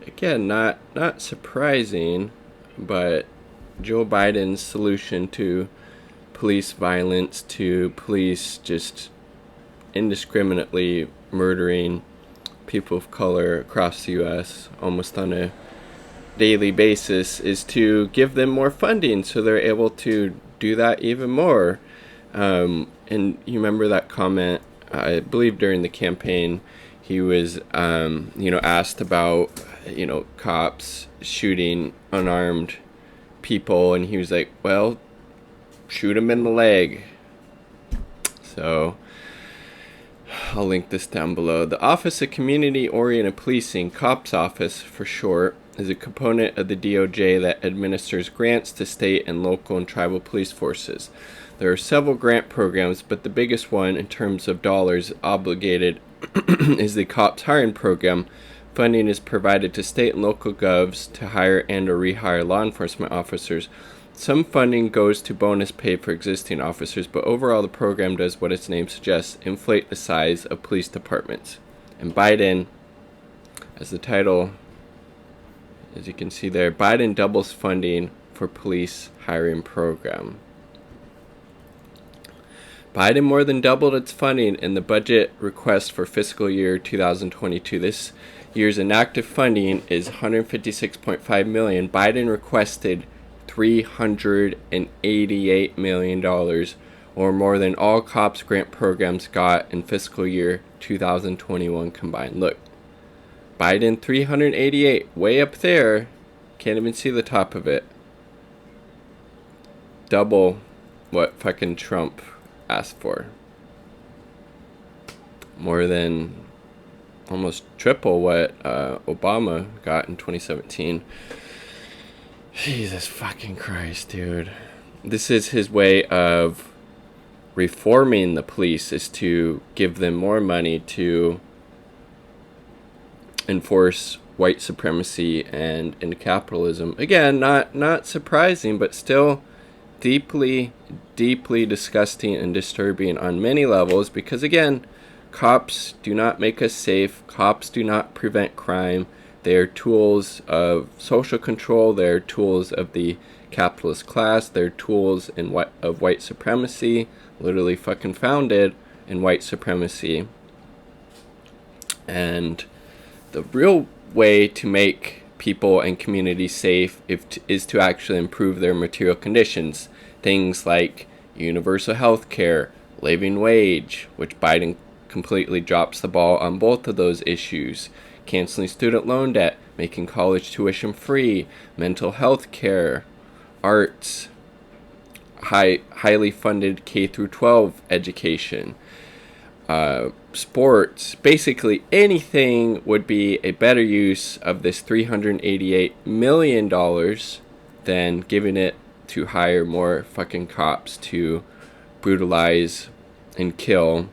again, not surprising, but Joe Biden's solution to police violence, to police just indiscriminately murdering people of color across the U.S. almost on a daily basis, is to give them more funding so they're able to do that even more. And you remember that comment, I believe during the campaign, he was, asked about, cops shooting unarmed people, and he was like, well, shoot him in the leg. So I'll link this down below. The Office of Community Oriented Policing, COPS Office for short, is a component of the DOJ that administers grants to state and local and tribal police forces. There are several grant programs, but the biggest one in terms of dollars obligated is the COPS hiring program. Funding is provided to state and local govs to hire and or rehire law enforcement officers. Some funding goes to bonus pay for existing officers, but overall the program does what its name suggests, inflate the size of police departments. And Biden, as the title, as you can see there, Biden doubles funding for police hiring program. Biden more than doubled its funding in the budget request for fiscal year 2022. This year's enacted funding is $156.5 million. Biden requested $388 million, or more than all COPS grant programs got in fiscal year 2021 combined. Look, Biden 388, way up there, can't even see the top of it. Double what fucking Trump asked for. More than, almost triple what Obama got in 2017. Jesus fucking Christ, dude. This is his way of reforming the police, is to give them more money to enforce white supremacy and capitalism. Again, not surprising, but still deeply disgusting and disturbing on many levels, because again, cops do not make us safe. Cops do not prevent crime. They're tools of social control. They're tools of the capitalist class. They're tools of white supremacy, literally fucking founded in white supremacy. And the real way to make people and communities safe is to actually improve their material conditions. Things like universal health care, living wage, which Biden completely drops the ball on both of those issues, canceling student loan debt, making college tuition free, mental health care, arts, highly funded K through 12 education, sports. Basically anything would be a better use of this $388 million than giving it to hire more fucking cops to brutalize and kill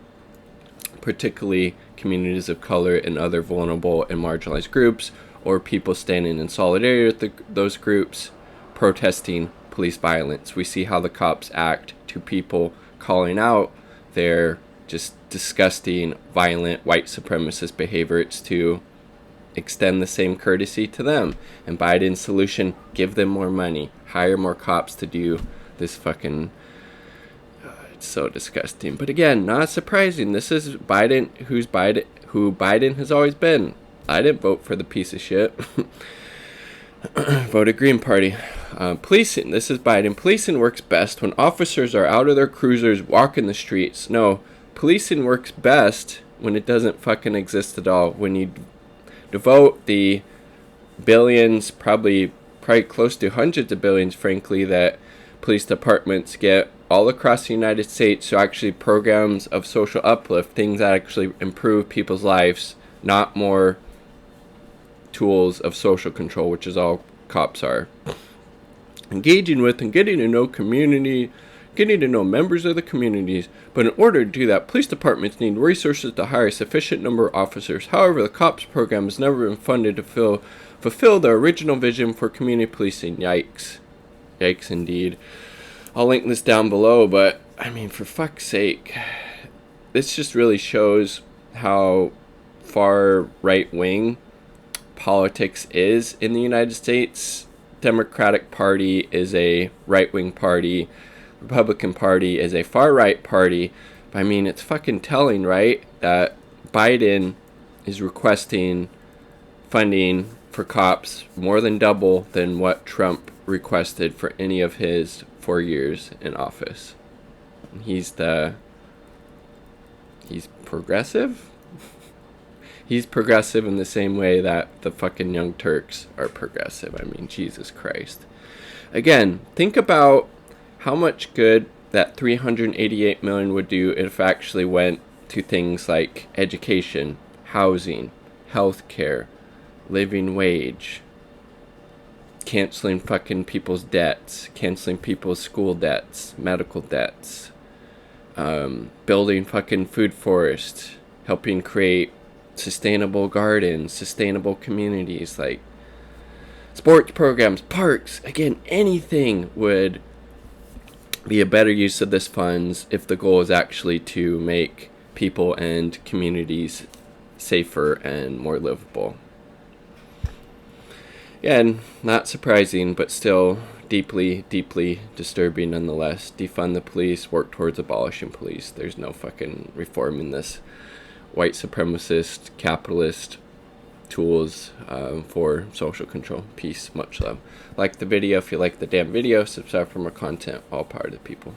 particularly communities of color and other vulnerable and marginalized groups, or people standing in solidarity with those groups protesting police violence. We see how the cops act to people calling out their just disgusting, violent, white supremacist behavior. It's to extend the same courtesy to them. And Biden's solution, give them more money, hire more cops to do this fucking... it's so disgusting. But again, not surprising. This is Biden, who Biden has always been. I didn't vote for the piece of shit. Voted Green Party. Policing. This is Biden. Policing works best when officers are out of their cruisers walking the streets. No, policing works best when it doesn't fucking exist at all. When you devote the billions, probably close to hundreds of billions, frankly, that police departments get all across the United States to actually programs of social uplift, things that actually improve people's lives, not more tools of social control, which is all cops are. Engaging with and getting to know community, getting to know members of the communities. But in order to do that, police departments need resources to hire a sufficient number of officers. However, the COPS program has never been funded to fulfill the original vision for community policing. Yikes. Yikes indeed. I'll link this down below, but I mean, for fuck's sake, this just really shows how far right-wing politics is in the United States. Democratic Party is a right-wing party. Republican Party is a far-right party. But I mean, it's fucking telling, right? That Biden is requesting funding for cops more than double than what Trump requested for any of his 4 years in office. He's progressive? He's progressive in the same way that the fucking Young Turks are progressive. I mean, Jesus Christ. Again, think about how much good that $388 million would do if it actually went to things like education, housing, healthcare, living wage, canceling fucking people's debts, canceling people's school debts, medical debts, building fucking food forests, helping create sustainable gardens, sustainable communities, like sports programs, parks. Again, anything would be a better use of this funds if the goal is actually to make people and communities safer and more livable. Again, not surprising, but still deeply, deeply disturbing nonetheless. Defund the police, work towards abolishing police. There's no fucking reforming this white supremacist, capitalist tools for social control. Peace, much love. Like the video if you like the damn video. Subscribe for more content. All power to the people.